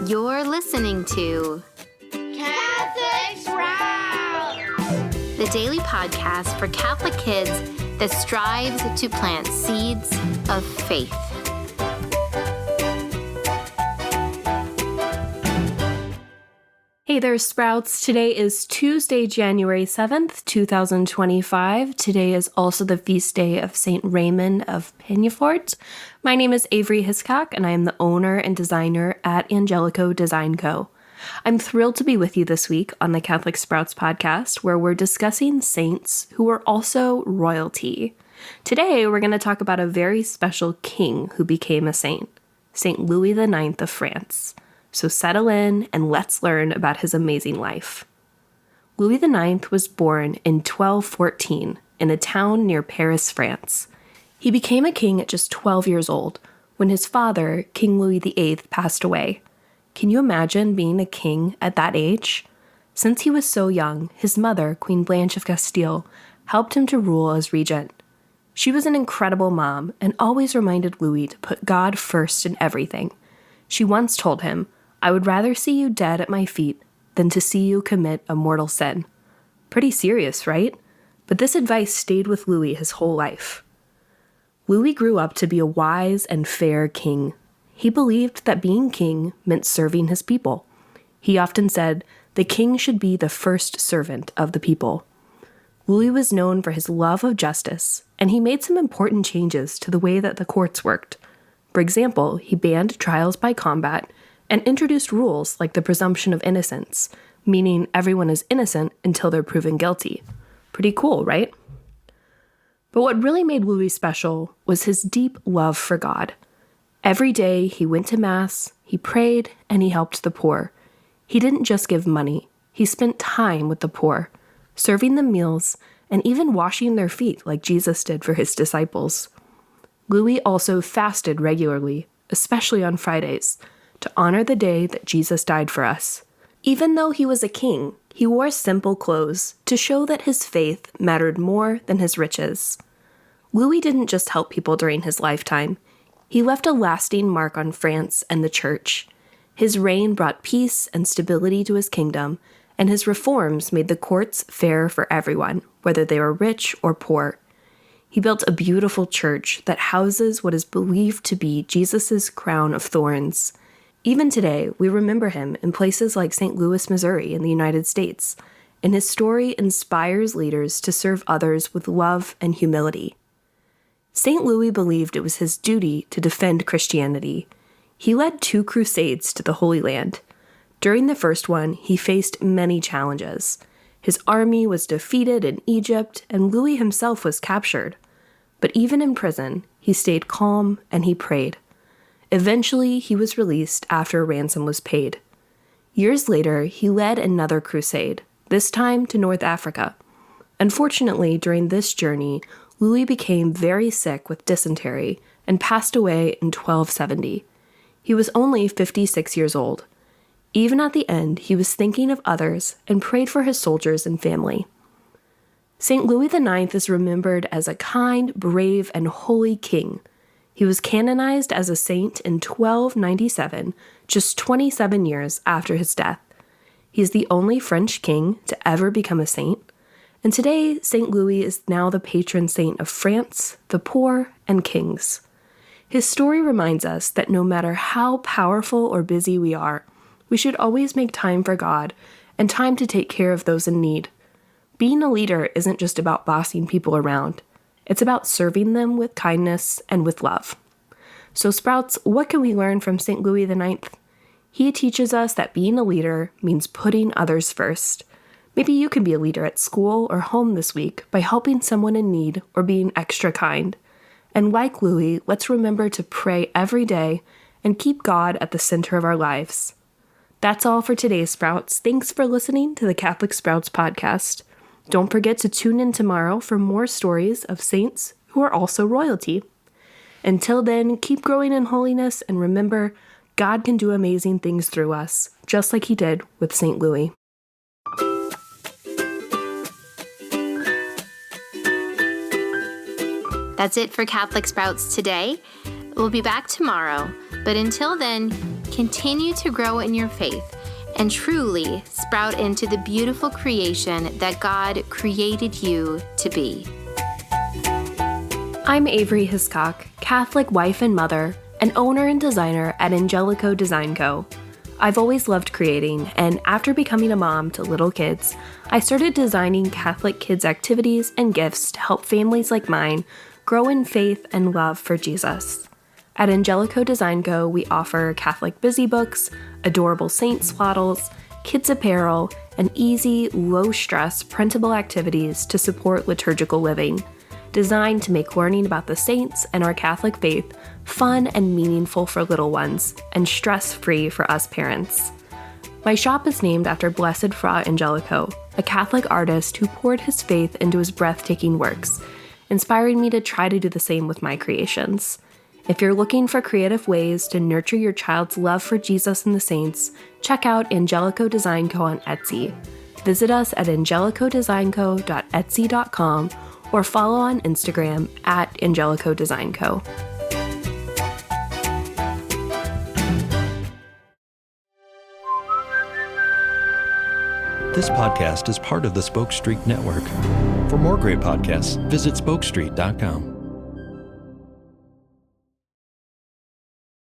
You're listening to Catholic Sprouts, the daily podcast for Catholic kids that strives to plant seeds of faith. Hey there, Sprouts. Today is Tuesday, January 7th, 2025. Today is also the feast day of St. Raymond of Peñafort. My name is Avery Hiscock, and I am the owner and designer at Angelico Design Co. I'm thrilled to be with you this week on the Catholic Sprouts podcast, where we're discussing saints who are also royalty. Today, we're going to talk about a very special king who became a saint, St. Louis IX of France. So settle in and let's learn about his amazing life. Louis IX was born in 1214 in a town near Paris, France. He became a king at just 12 years old when his father, King Louis VIII, passed away. Can you imagine being a king at that age? Since he was so young, his mother, Queen Blanche of Castile, helped him to rule as regent. She was an incredible mom and always reminded Louis to put God first in everything. She once told him, "I would rather see you dead at my feet than to see you commit a mortal sin." Pretty serious, right? But this advice stayed with Louis his whole life. Louis grew up to be a wise and fair king. He believed that being king meant serving his people. He often said, "The king should be the first servant of the people." Louis was known for his love of justice, and he made some important changes to the way that the courts worked. For example, he banned trials by combat and introduced rules like the presumption of innocence, meaning everyone is innocent until they're proven guilty. Pretty cool, right? But what really made Louis special was his deep love for God. Every day he went to Mass, he prayed, and he helped the poor. He didn't just give money, he spent time with the poor, serving them meals and even washing their feet like Jesus did for his disciples. Louis also fasted regularly, especially on Fridays, to honor the day that Jesus died for us. Even though he was a king, he wore simple clothes to show that his faith mattered more than his riches. Louis didn't just help people during his lifetime. He left a lasting mark on France and the Church. His reign brought peace and stability to his kingdom, and his reforms made the courts fair for everyone, whether they were rich or poor. He built a beautiful church that houses what is believed to be Jesus' crown of thorns. Even today, we remember him in places like St. Louis, Missouri in the United States, and his story inspires leaders to serve others with love and humility. St. Louis believed it was his duty to defend Christianity. He led 2 crusades to the Holy Land. During the first one, he faced many challenges. His army was defeated in Egypt, and Louis himself was captured. But even in prison, he stayed calm and he prayed. Eventually, he was released after a ransom was paid. Years later, he led another crusade, this time to North Africa. Unfortunately, during this journey, Louis became very sick with dysentery and passed away in 1270. He was only 56 years old. Even at the end, he was thinking of others and prayed for his soldiers and family. St. Louis IX is remembered as a kind, brave, and holy king. He was canonized as a saint in 1297, just 27 years after his death. He's the only French king to ever become a saint, and today St. Louis is now the patron saint of France, the poor, and kings. His story reminds us that no matter how powerful or busy we are, we should always make time for God and time to take care of those in need. Being a leader isn't just about bossing people around. It's about serving them with kindness and with love. So Sprouts, what can we learn from St. Louis IX? He teaches us that being a leader means putting others first. Maybe you can be a leader at school or home this week by helping someone in need or being extra kind. And like Louis, let's remember to pray every day and keep God at the center of our lives. That's all for today, Sprouts. Thanks for listening to the Catholic Sprouts podcast. Don't forget to tune in tomorrow for more stories of saints who are also royalty. Until then, keep growing in holiness and remember, God can do amazing things through us, just like he did with St. Louis. That's it for Catholic Sprouts today. We'll be back tomorrow, but until then, continue to grow in your faith and truly sprout into the beautiful creation that God created you to be. I'm Avery Hiscock, Catholic wife and mother, and owner and designer at Angelico Design Co. I've always loved creating, and after becoming a mom to little kids, I started designing Catholic kids' activities and gifts to help families like mine grow in faith and love for Jesus. At Angelico Design Co., we offer Catholic busy books, adorable saint swaddles, kids' apparel, and easy, low-stress printable activities to support liturgical living, designed to make learning about the saints and our Catholic faith fun and meaningful for little ones, and stress-free for us parents. My shop is named after Blessed Fra Angelico, a Catholic artist who poured his faith into his breathtaking works, inspiring me to try to do the same with my creations. If you're looking for creative ways to nurture your child's love for Jesus and the saints, check out Angelico Design Co. on Etsy. Visit us at angelicodesignco.etsy.com or follow on Instagram at Angelico Design Co. This podcast is part of the Spoke Street Network. For more great podcasts, visit spokestreet.com.